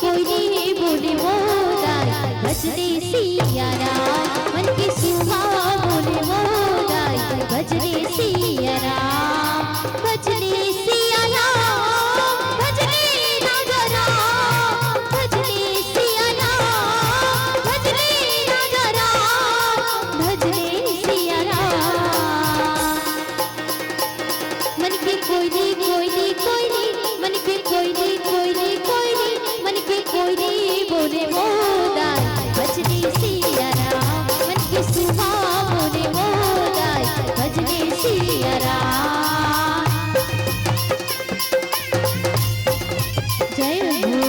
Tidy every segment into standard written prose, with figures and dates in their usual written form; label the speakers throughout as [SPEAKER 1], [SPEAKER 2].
[SPEAKER 1] कोई नहीं बोले मोदाई भजने सिया राम, मन के सुहा बोले मोदाई भजने सिया राम, भजने सिया राम, भजने राजा राम, भजने सिया राम, भजने राजा राम, भजने सिया राम। मन के कोई नहीं कोई नहीं कोई नहीं, मन के कोई नहीं कोई नहीं कोई नहीं, मन के कोई नहीं बोले मोदाई भजने सिया राम, मन के सुहा बोले मोदाई भजने सिया राम। जय हो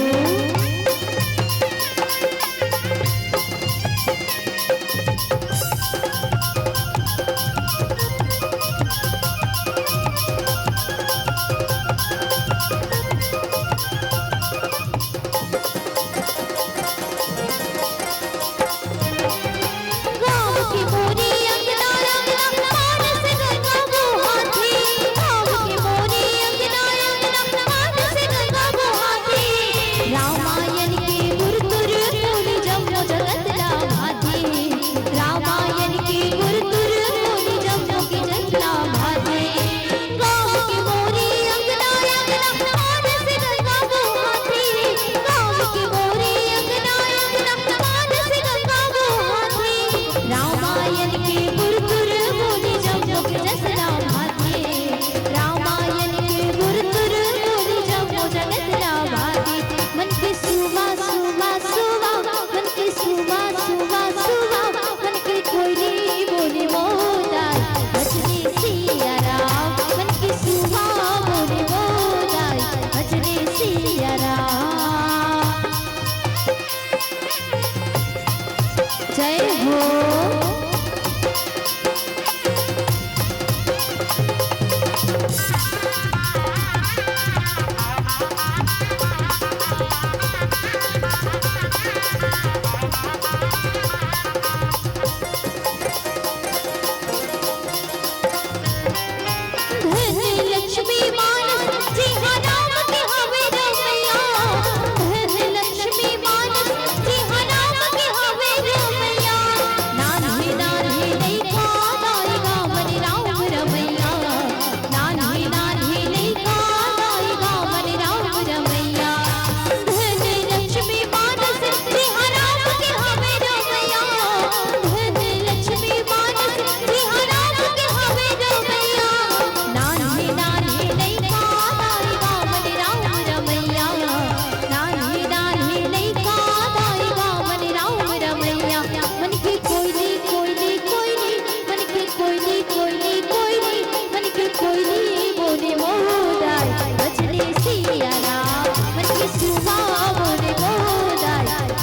[SPEAKER 1] जय हो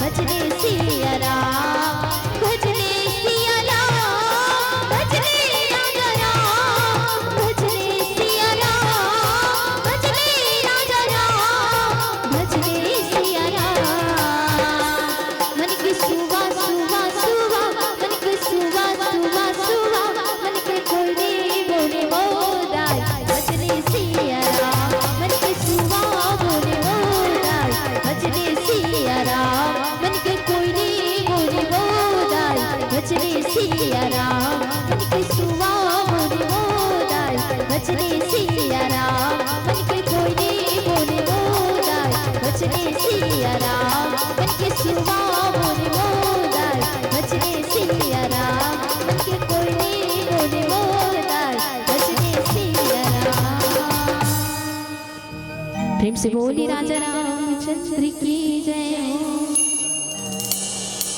[SPEAKER 1] भजने सिया राम, भजने सिया राम, भजने राजा राम, भजने सिया राम, भजने राजा राम, भजने सिया राम। मन के सुवा सुवा सुवा, मन के सुवा सुवा सुवा, मन के कोई नहीं बोले मोदाई भजने सिया राम, मन के सुवा बोले मोदाई भजने सिया राम, मन के कोई नहीं बोले मोदाई भजने सिया राम, मन के सुवा बोले मोदाई भजने सिया राम, मन के कोई नहीं बोले मोदाई भजने सिया राम, मन के सुवा बोले मोदाई भजने सिया राम, मन के कोई नहीं बोले मोदाई भजने सिया राम। प्रेम से बोली राजा रामचंद्र की जय हो।